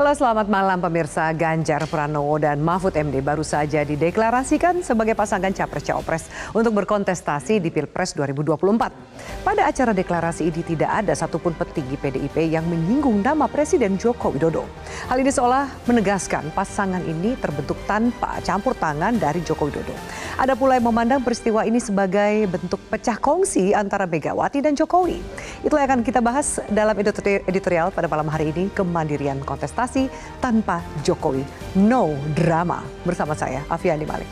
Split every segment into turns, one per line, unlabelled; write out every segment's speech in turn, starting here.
Halo, selamat malam pemirsa. Ganjar Pranowo dan Mahfud MD baru saja dideklarasikan sebagai pasangan Capres-Cawapres untuk berkontestasi di Pilpres 2024. Pada acara deklarasi ini tidak ada satupun petinggi PDIP yang menyinggung nama Presiden Joko Widodo. Hal ini seolah menegaskan pasangan ini terbentuk tanpa campur tangan dari Joko Widodo. Ada pula yang memandang peristiwa ini sebagai bentuk pecah kongsi antara Megawati dan Jokowi. Itulah yang akan kita bahas dalam editorial pada malam hari ini, kemandirian kontestasi tanpa Jokowi, no drama. Bersama saya, Afiani Malik.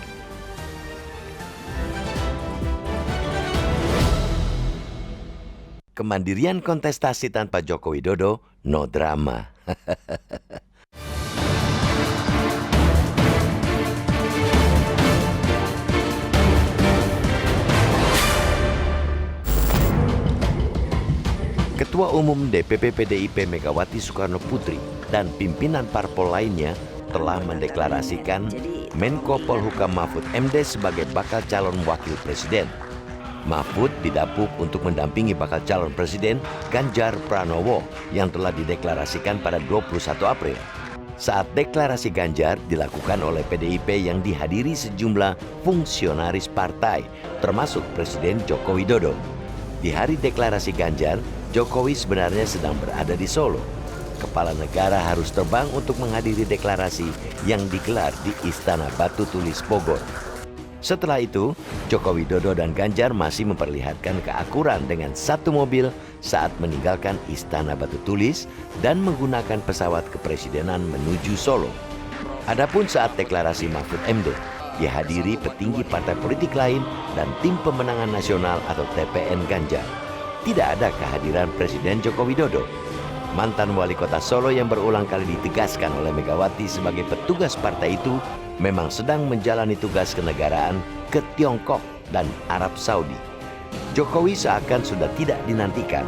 Kemandirian kontestasi tanpa Joko Widodo, no drama. Ketua Umum DPP PDIP Megawati Soekarno Putri dan pimpinan parpol lainnya telah mendeklarasikan Menko Polhukam Mahfud MD sebagai bakal calon wakil presiden. Mahfud didapuk untuk mendampingi bakal calon presiden Ganjar Pranowo yang telah dideklarasikan pada 21 April. Saat deklarasi Ganjar dilakukan oleh PDIP yang dihadiri sejumlah fungsionaris partai, termasuk Presiden Joko Widodo. Di hari deklarasi Ganjar, Jokowi sebenarnya sedang berada di Solo. Kepala negara harus terbang untuk menghadiri deklarasi yang digelar di Istana Batu Tulis Bogor. Setelah itu, Joko Widodo dan Ganjar masih memperlihatkan keakuran dengan satu mobil saat meninggalkan Istana Batu Tulis dan menggunakan pesawat kepresidenan menuju Solo. Adapun saat deklarasi Mahfud MD, dihadiri petinggi partai politik lain dan tim pemenangan nasional atau TPN Ganjar. Tidak ada kehadiran Presiden Joko Widodo. Mantan wali kota Solo yang berulang kali ditegaskan oleh Megawati sebagai petugas partai itu memang sedang menjalani tugas kenegaraan ke Tiongkok dan Arab Saudi. Jokowi seakan sudah tidak dinantikan.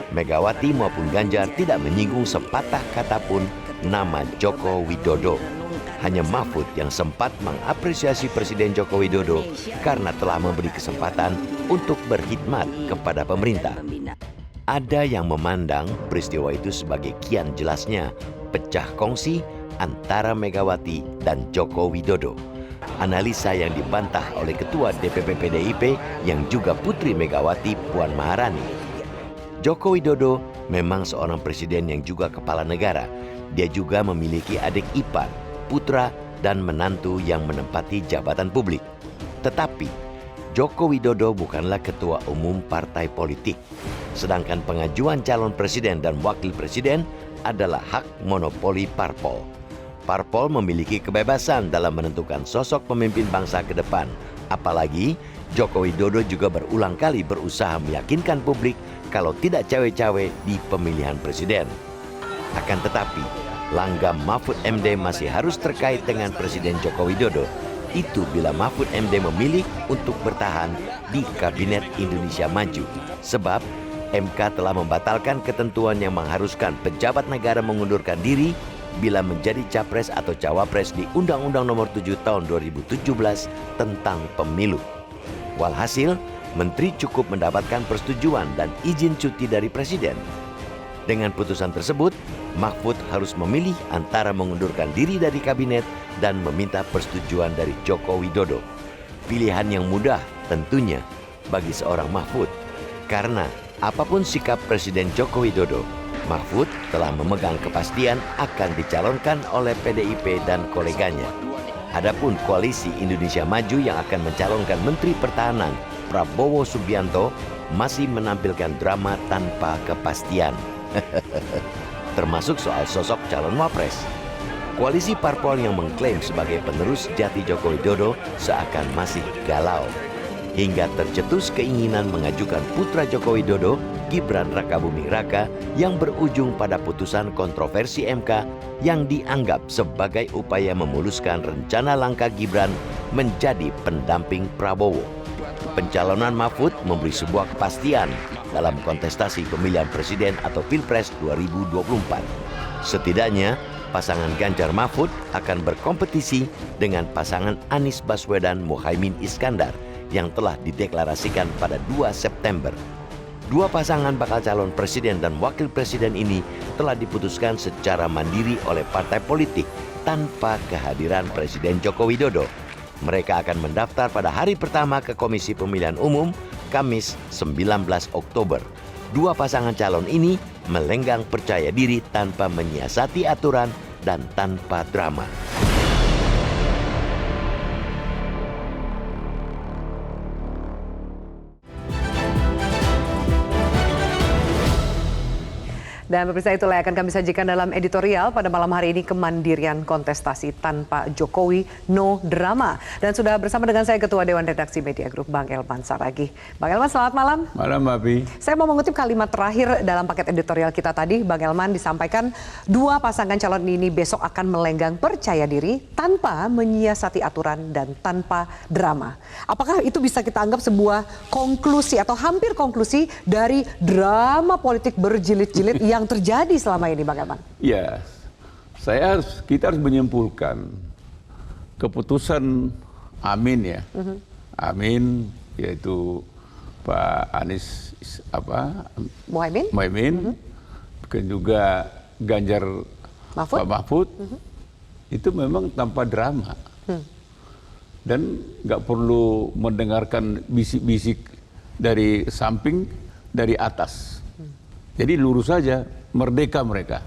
Megawati maupun Ganjar tidak menyinggung sepatah kata pun nama Joko Widodo. Hanya Mahfud yang sempat mengapresiasi Presiden Joko Widodo karena telah memberi kesempatan untuk berkhidmat kepada pemerintah. Ada yang memandang peristiwa itu sebagai kian jelasnya pecah kongsi antara Megawati dan Joko Widodo. Analisa yang dibantah oleh Ketua DPP PDIP yang juga putri Megawati, Puan Maharani. Joko Widodo memang seorang presiden yang juga kepala negara. Dia juga memiliki adik ipar, putra, dan menantu yang menempati jabatan publik. Tetapi Joko Widodo bukanlah ketua umum partai politik, sedangkan pengajuan calon presiden dan wakil presiden adalah hak monopoli parpol. Parpol memiliki kebebasan dalam menentukan sosok pemimpin bangsa ke depan. Apalagi Joko Widodo juga berulang kali berusaha meyakinkan publik kalau tidak cawe-cawe di pemilihan presiden. Akan tetapi, langgam Mahfud MD masih harus terkait dengan Presiden Joko Widodo. Itu bila Mahfud MD memilih untuk bertahan di Kabinet Indonesia Maju. Sebab MK telah membatalkan ketentuan yang mengharuskan pejabat negara mengundurkan diri bila menjadi capres atau cawapres di Undang-Undang Nomor 7 Tahun 2017 tentang pemilu. Walhasil, menteri cukup mendapatkan persetujuan dan izin cuti dari presiden. Dengan putusan tersebut, Mahfud harus memilih antara mengundurkan diri dari kabinet dan meminta persetujuan dari Joko Widodo. Pilihan yang mudah tentunya bagi seorang Mahfud. Karena apapun sikap Presiden Joko Widodo, Mahfud telah memegang kepastian akan dicalonkan oleh PDIP dan koleganya. Adapun koalisi Indonesia Maju yang akan mencalonkan Menteri Pertahanan Prabowo Subianto masih menampilkan drama tanpa kepastian. Termasuk soal sosok calon wapres. Koalisi parpol yang mengklaim sebagai penerus sejati Joko Widodo seakan masih galau. Hingga tercetus keinginan mengajukan putra Joko Widodo, Gibran Rakabuming Raka, yang berujung pada putusan kontroversi MK yang dianggap sebagai upaya memuluskan rencana langkah Gibran menjadi pendamping Prabowo. Pencalonan Mahfud memberi sebuah kepastian dalam kontestasi pemilihan presiden atau Pilpres 2024. Setidaknya, pasangan Ganjar Mahfud akan berkompetisi dengan pasangan Anies Baswedan Muhaimin Iskandar yang telah dideklarasikan pada 2 September. Dua pasangan bakal calon presiden dan wakil presiden ini telah diputuskan secara mandiri oleh partai politik tanpa kehadiran Presiden Joko Widodo. Mereka akan mendaftar pada hari pertama ke Komisi Pemilihan Umum, Kamis 19 Oktober. Dua pasangan calon ini melenggang percaya diri tanpa menyiasati aturan dan tanpa drama.
Dan pemirsa, itulah yang akan kami sajikan dalam editorial pada malam hari ini, kemandirian kontestasi tanpa Jokowi, no drama. Dan sudah bersama dengan saya Ketua Dewan Redaksi Media Group, Bang Elman Saragih. Bang Elman, selamat malam.
Malam, Mbak Pi.
Saya mau mengutip kalimat terakhir dalam paket editorial kita tadi. Bang Elman disampaikan dua pasangan calon ini besok akan melenggang percaya diri tanpa menyiasati aturan dan tanpa drama. Apakah itu bisa kita anggap sebuah konklusi atau hampir konklusi dari drama politik berjilid-jilid yang terjadi selama ini, Bang Elman?
Ya, kita harus menyimpulkan keputusan Amin ya. Amin yaitu Pak Anies Muhaimin, bukan juga Ganjar
Mahfud?
Pak Mahfud, itu memang tanpa drama. Dan nggak perlu mendengarkan bisik-bisik dari samping, dari atas. Jadi lurus saja, merdeka mereka.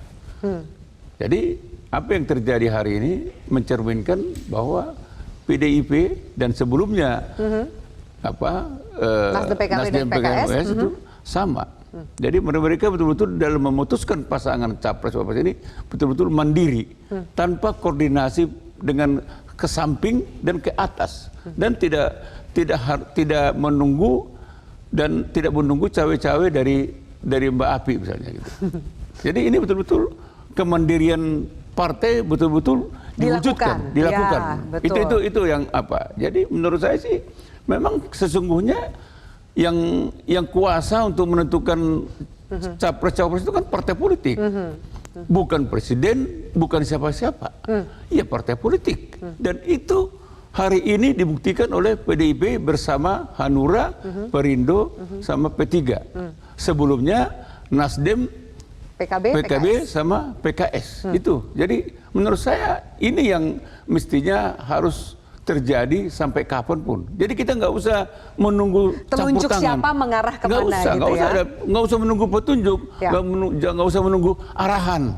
Jadi apa yang terjadi hari ini mencerminkan bahwa PDIP dan sebelumnya
Nasdem, PKS
itu sama. Jadi mereka betul-betul dalam memutuskan pasangan capres-wapres ini betul-betul mandiri, tanpa koordinasi dengan ke samping dan ke atas, dan tidak menunggu cawe-cawe dari Mbak Api misalnya gitu. Jadi ini betul-betul kemandirian partai betul-betul dilakukan.
Ya,
Itu yang apa? Jadi menurut saya sih memang sesungguhnya yang kuasa untuk menentukan capres-cawapres itu kan partai politik. Bukan presiden, bukan siapa-siapa. Iya, partai politik. Dan itu hari ini dibuktikan oleh PDIP bersama Hanura, Perindo, sama P3. Sebelumnya Nasdem, PKB sama PKS. Itu. Jadi menurut saya ini yang mestinya harus terjadi sampai kapanpun. Jadi kita nggak usah menunggu
telunjuk
campur tangan.
siapa mengarah kemana gitu ya.
Nggak usah menunggu petunjuk, nggak usah menunggu arahan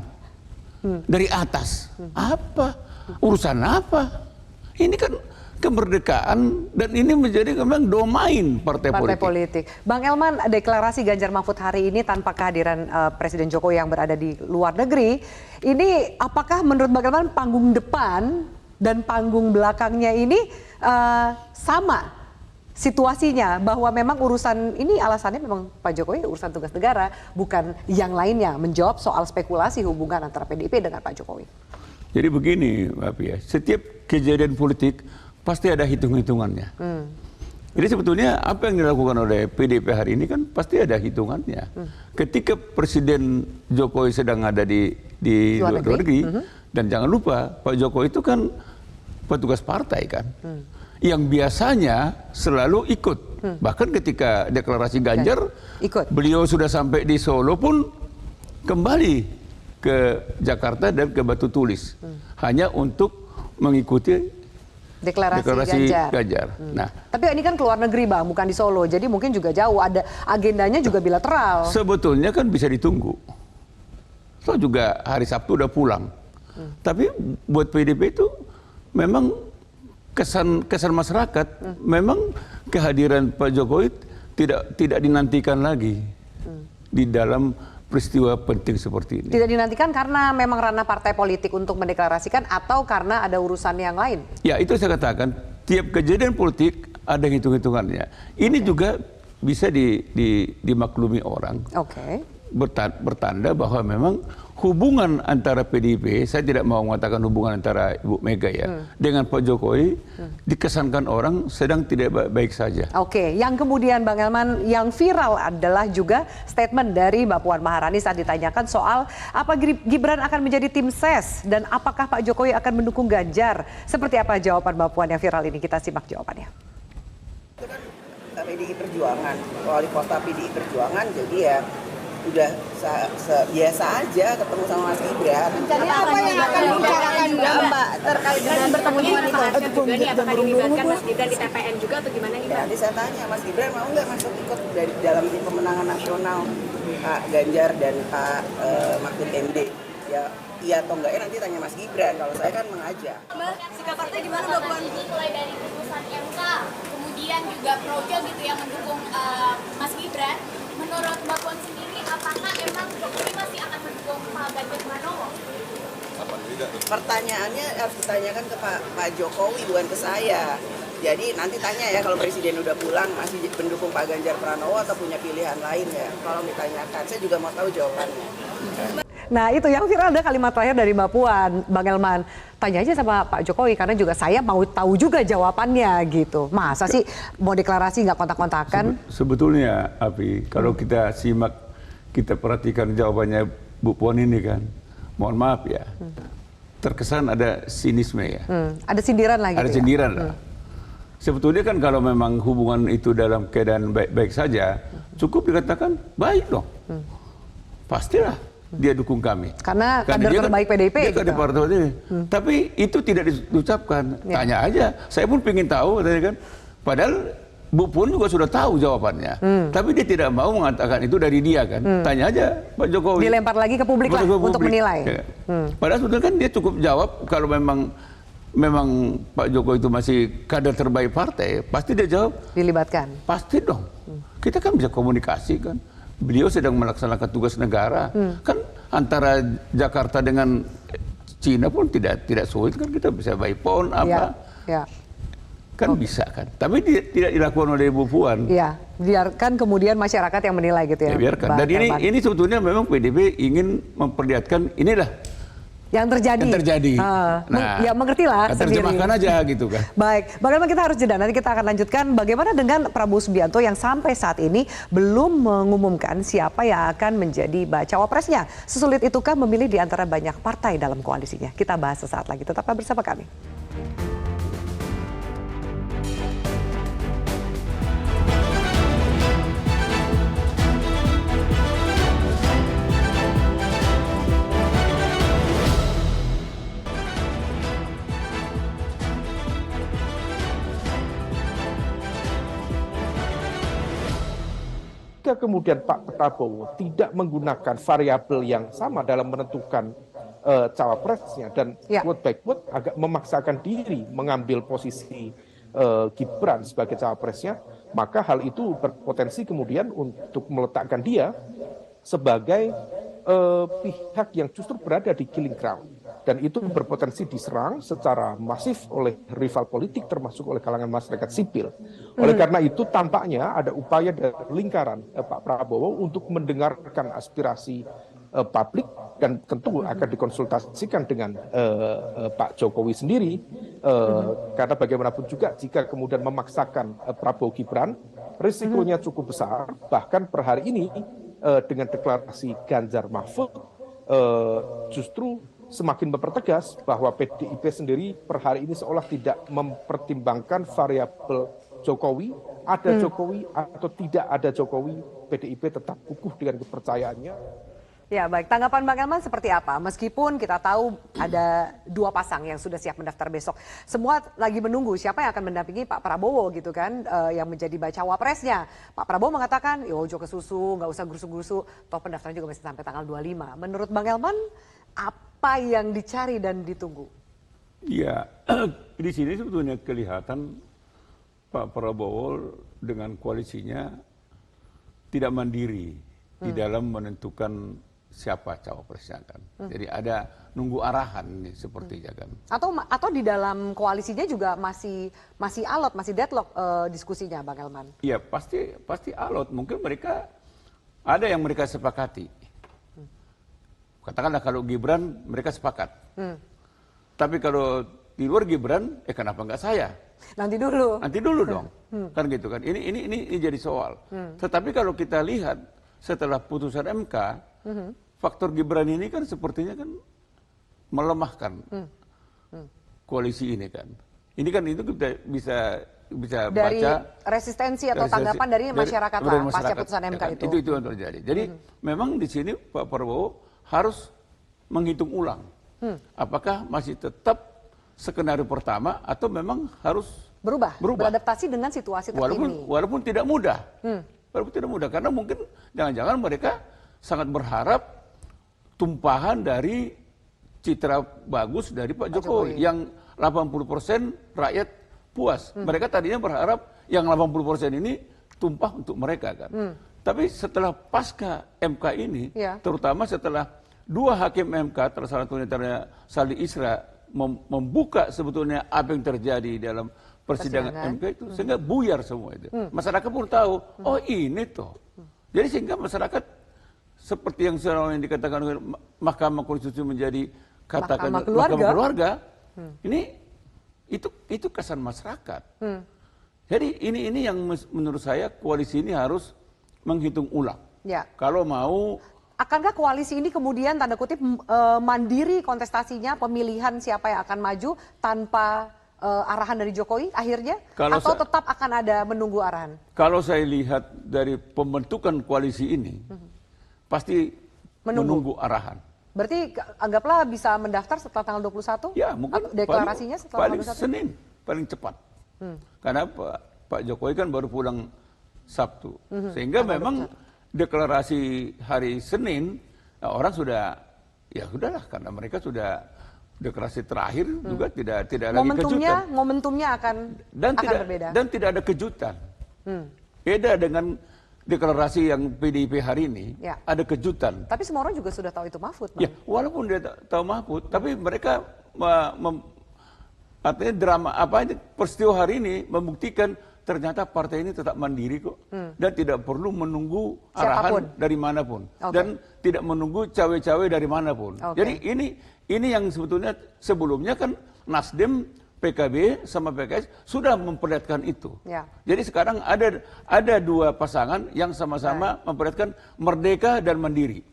dari atas. Apa? Urusan apa? Ini kan kemerdekaan dan ini menjadi memang domain partai politik.
Bang Elman, deklarasi Ganjar Mahfud hari ini tanpa kehadiran Presiden Jokowi yang berada di luar negeri, ini apakah menurut Bang Elman panggung depan dan panggung belakangnya ini sama situasinya, bahwa memang urusan ini alasannya memang Pak Jokowi urusan tugas negara, bukan yang lainnya, menjawab soal spekulasi hubungan antara PDIP dengan Pak Jokowi?
Jadi begini, Mbak Pia, setiap kejadian politik pasti ada hitung-hitungannya. Jadi sebetulnya apa yang dilakukan oleh PDIP hari ini kan pasti ada hitungannya. Ketika Presiden Jokowi sedang ada di luar negeri, dan jangan lupa Pak Jokowi itu kan petugas partai kan, yang biasanya selalu ikut. Bahkan ketika deklarasi Ganjar, beliau sudah sampai di Solo pun kembali ke Jakarta dan ke Batu Tulis, hanya untuk mengikuti deklarasi Ganjar. Nah,
tapi ini kan keluar negeri, Bang, bukan di Solo, jadi mungkin juga jauh, ada agendanya juga bilateral.
Sebetulnya kan bisa ditunggu. So juga hari Sabtu udah pulang. Tapi buat PDIP itu memang kesan masyarakat, memang kehadiran Pak Jokowi tidak dinantikan lagi di dalam peristiwa penting seperti ini.
Tidak dinantikan karena memang ranah partai politik untuk mendeklarasikan atau karena ada urusan yang lain? Ya,
itu saya katakan, tiap kejadian politik ada hitung-hitungannya. Ini juga bisa dimaklumi orang. Bertanda bahwa memang hubungan antara PDIP, saya tidak mau mengatakan hubungan antara Ibu Mega ya, dengan Pak Jokowi dikesankan orang sedang tidak baik saja.
Yang kemudian Bang Elman yang viral adalah juga statement dari Mbak Puan Maharani saat ditanyakan soal apa Gibran akan menjadi tim ses dan apakah Pak Jokowi akan mendukung Ganjar. Seperti apa jawaban Mbak Puan yang viral ini? Kita simak jawabannya.
PDI Perjuangan, wali kota PDI Perjuangan, jadi ya udah biasa aja ketemu sama Mas Gibran.
Rencananya apa yang akan dibicarakan juga Mbak terkait dengan pertemuan itu?
Juga nih, apakah dilibatkan Mas Gibran di TPN juga atau gimana nih Mbak?
Nanti saya tanya Mas Gibran mau nggak masuk ikut dari dalam tim pemenangan nasional Pak Ganjar dan Pak Mahfud MD. Ya iya atau enggak ya nanti tanya Mas Gibran. Kalau saya kan mengajak.
Mbak, sikap partai gimana Mbak Puan?
Mulai dari putusan MK, kemudian juga projo gitu yang mendukung Mas Gibran. Menurut Mbak Puan sendiri, apakah emang Jokowi masih akan mendukung Pak Ganjar Pranowo?
Pertanyaannya harus ditanyakan ke Pak Jokowi, bukan ke saya. Jadi nanti tanya ya kalau Presiden udah pulang masih mendukung Pak Ganjar Pranowo atau punya pilihan lain ya. Kalau ditanyakan, saya juga mau tahu jawabannya.
Nah itu yang viral ada kalimat terakhir dari Mbak Puan, Bang Elman. Tanya aja sama Pak Jokowi karena juga saya mau tahu juga jawabannya gitu. Masa sih mau deklarasi nggak kontak-kontakan?
Sebetulnya, Api, kalau kita simak, kita perhatikan jawabannya Bu Puan ini kan, mohon maaf ya, terkesan ada sinisme ya.
Ada sindiran lagi.
Ada sindiran lah. Sebetulnya kan kalau memang hubungan itu dalam keadaan baik-baik saja, cukup dikatakan baik dong. Pastilah dia dukung kami.
Karena kader
dia
terbaik PDIP
dia
gitu.
kader partai ini. Tapi itu tidak diucapkan.
Ya.
Tanya aja. Saya pun ingin tahu kan. Padahal Bu Puan juga sudah tahu jawabannya. Tapi dia tidak mau mengatakan itu dari dia kan. Tanya aja Pak Jokowi.
Dilempar lagi ke publik lah untuk menilai.
Ya. Padahal sebetulnya kan dia cukup jawab kalau memang Pak Jokowi itu masih kader terbaik partai, pasti dia jawab
Dilibatkan.
pasti dong. Kita kan bisa komunikasi kan. Beliau sedang melaksanakan tugas negara. Kan antara Jakarta dengan Cina pun tidak sulit kan, kita bisa by phone apa.
Ya.
Kan bisa kan. Tapi tidak dilakukan oleh Bu Puan.
Iya, biarkan kemudian masyarakat yang menilai gitu ya.
Ya, biarkan. Dan ini sebetulnya memang PDIP ingin memperlihatkan inilah
yang terjadi. Ya mengertilah sendiri.
Terjemahkan aja gitu kan.
Baik, bagaimana kita harus jeda. Nanti kita akan lanjutkan bagaimana dengan Prabowo Subianto yang sampai saat ini belum mengumumkan siapa yang akan menjadi bacawa presnya. Sesulit itukah memilih di antara banyak partai dalam koalisinya? Kita bahas sesaat lagi. Tetaplah bersama kami.
Jika kemudian Pak Prabowo tidak menggunakan variabel yang sama dalam menentukan cawapresnya dan quote by quote agak memaksakan diri mengambil posisi Gibran sebagai cawapresnya, maka hal itu berpotensi kemudian untuk meletakkan dia sebagai pihak yang justru berada di killing ground. Dan itu berpotensi diserang secara masif oleh rival politik termasuk oleh kalangan masyarakat sipil. Oleh karena itu tampaknya ada upaya dari lingkaran Pak Prabowo untuk mendengarkan aspirasi publik dan tentu akan dikonsultasikan dengan Pak Jokowi sendiri. Karena bagaimanapun juga jika kemudian memaksakan Prabowo Gibran, risikonya cukup besar. Bahkan per hari ini dengan deklarasi Ganjar Mahfud justru semakin mempertegas bahwa PDIP sendiri per hari ini seolah tidak mempertimbangkan variabel Jokowi, ada Jokowi atau tidak ada Jokowi, PDIP tetap kukuh dengan kepercayaannya.
Ya baik, tanggapan Bang Elman seperti apa? Meskipun kita tahu ada dua pasang yang sudah siap mendaftar besok. Semua lagi menunggu siapa yang akan mendampingi Pak Prabowo gitu kan, yang menjadi bacawa presnya. Pak Prabowo mengatakan, ya ojo ke susu, nggak usah gusu-gusu, toh pendaftaran juga masih sampai tanggal 25. Menurut Bang Elman, apa yang dicari dan ditunggu? Ya,
di sini sebetulnya kelihatan Pak Prabowo dengan koalisinya tidak mandiri di dalam menentukan siapa cawapresnya kan. Jadi ada nunggu arahan nih sepertinya kan.
Atau di dalam koalisinya juga masih alot, masih deadlock diskusinya Bang Elman.
Iya, pasti alot. Mungkin mereka ada yang mereka sepakati. Katakanlah kalau Gibran mereka sepakat. Tapi kalau di luar Gibran, kenapa nggak saya?
Nanti dulu
dong. Kan gitu kan. Ini jadi soal. Tetapi kalau kita lihat setelah putusan MK, faktor Gibran ini kan sepertinya kan melemahkan koalisi ini kan. Ini kan itu kita bisa bisa
dari
baca
resistensi atau tanggapan dari masyarakat lah pasca putusan MK itu.
Itu yang terjadi. Jadi memang di sini Pak Prabowo harus menghitung ulang. Apakah masih tetap skenario pertama atau memang harus berubah.
Beradaptasi dengan situasi terkini.
Walaupun tidak mudah. Walaupun tidak mudah karena mungkin jangan-jangan mereka sangat berharap tumpahan dari citra bagus dari Pak Jokowi yang 80% rakyat puas. Mereka tadinya berharap yang 80% ini tumpah untuk mereka kan. Tapi setelah pasca MK ini, terutama setelah 2 hakim MK, salah satunya Saldi Isra, membuka sebetulnya apa yang terjadi dalam persidangan MK itu, sehingga buyar semua itu. Masyarakat pun tahu, oh ini toh. Jadi sehingga masyarakat seperti yang selama yang dikatakan oleh Mahkamah Konstitusi menjadi katakan Mahkamah Keluarga, ini itu kesan masyarakat. Jadi ini yang menurut saya koalisi ini harus menghitung ulang. Kalau mau.
Akankah koalisi ini kemudian tanda kutip mandiri kontestasinya, pemilihan siapa yang akan maju tanpa arahan dari Jokowi akhirnya? Atau tetap akan ada menunggu arahan?
Kalau saya lihat dari pembentukan koalisi ini, pasti menunggu arahan.
Berarti anggaplah bisa mendaftar setelah tanggal 21?
Ya mungkin
deklarasinya setelah
paling
tanggal 21?
Senin, paling cepat. Karena Pak Jokowi kan baru pulang Sabtu. Sehingga memang deklarasi hari Senin, orang sudah, ya sudahlah karena mereka sudah deklarasi terakhir juga tidak lagi kejutan.
Momentumnya akan berbeda.
Dan tidak ada kejutan. Beda dengan deklarasi yang PDIP hari ini, ada kejutan.
Tapi semua orang juga sudah tahu itu Mahfud.
Ya, walaupun dia tahu Mahfud, tapi mereka artinya drama peristiwa hari ini membuktikan ternyata partai ini tetap mandiri kok, dan tidak perlu menunggu arahan dari manapun, dan tidak menunggu cawe-cawe dari manapun. Jadi ini yang sebetulnya sebelumnya kan Nasdem, PKB sama PKS sudah memperlihatkan itu. Jadi sekarang ada 2 pasangan yang sama-sama memperlihatkan merdeka dan mandiri.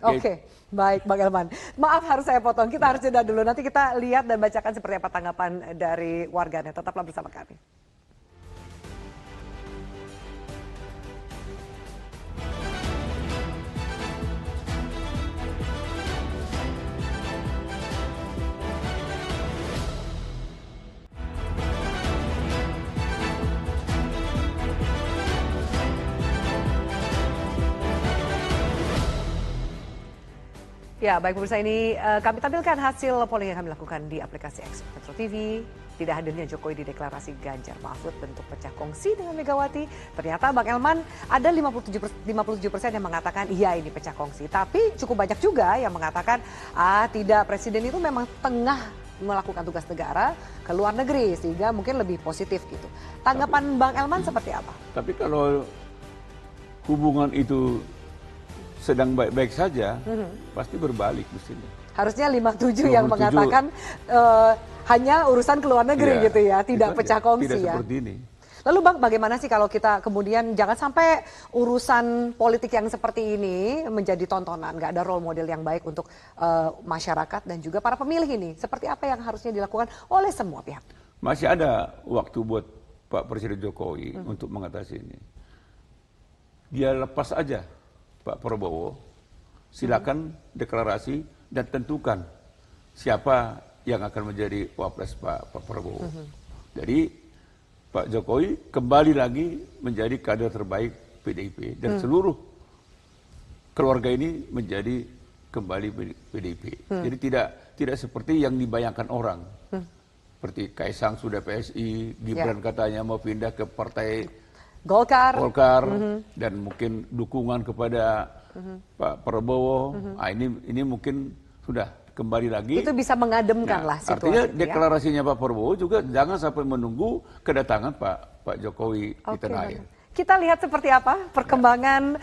Baik Bang Elman. Maaf harus saya potong, kita harus jeda dulu. Nanti kita lihat dan bacakan seperti apa tanggapan dari warganet. Tetaplah bersama kami. Ya, baik pemirsa, ini kami tampilkan hasil polling yang kami lakukan di aplikasi X Metro TV. Tidak hadirnya Jokowi di deklarasi Ganjar Mahfud bentuk pecah kongsi dengan Megawati. Ternyata Bang Elman ada 57% yang mengatakan iya ini pecah kongsi. Tapi cukup banyak juga yang mengatakan tidak, presiden itu memang tengah melakukan tugas negara ke luar negeri sehingga mungkin lebih positif gitu. Tanggapan Bang Elman seperti apa? Tapi
kalau hubungan itu sedang baik-baik saja, pasti berbalik mestinya.
Harusnya 57 yang mengatakan hanya urusan ke luar negeri gitu ya, tidak pecah kongsi
tidak
ya.
Seperti ini.
Lalu Bang, bagaimana sih kalau kita kemudian jangan sampai urusan politik yang seperti ini menjadi tontonan, nggak ada role model yang baik untuk masyarakat dan juga para pemilih ini. Seperti apa yang harusnya dilakukan oleh semua pihak?
Masih ada waktu buat Pak Presiden Jokowi untuk mengatasi ini. Dia lepas aja Pak Prabowo, silakan deklarasi dan tentukan siapa yang akan menjadi wapres Pak Prabowo. Jadi Pak Jokowi kembali lagi menjadi kader terbaik PDIP dan seluruh keluarga ini menjadi kembali PDIP. Jadi tidak seperti yang dibayangkan orang. Seperti Kaisang sudah PSI, Gibran katanya mau pindah ke partai Golkar, dan mungkin dukungan kepada Pak Prabowo. Ini mungkin sudah kembali lagi.
Itu bisa mengademkan lah situasi.
Artinya deklarasinya Pak Prabowo juga jangan sampai menunggu kedatangan Pak Jokowi di tanah air.
Kita lihat seperti apa perkembangan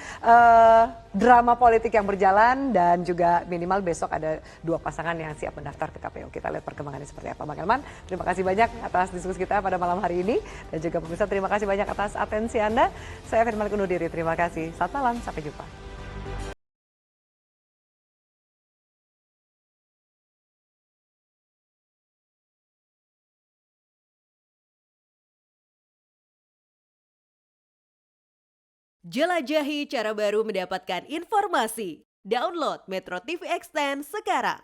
drama politik yang berjalan dan juga minimal besok ada 2 pasangan yang siap mendaftar ke KPU. Kita lihat perkembangannya seperti apa. Bang Elman, terima kasih banyak atas diskusi kita pada malam hari ini. Dan juga pemirsa, terima kasih banyak atas atensi Anda. Saya Firman undur diri, terima kasih. Selamat malam, sampai jumpa.
Jelajahi cara baru mendapatkan informasi. Download Metro TV Extend sekarang.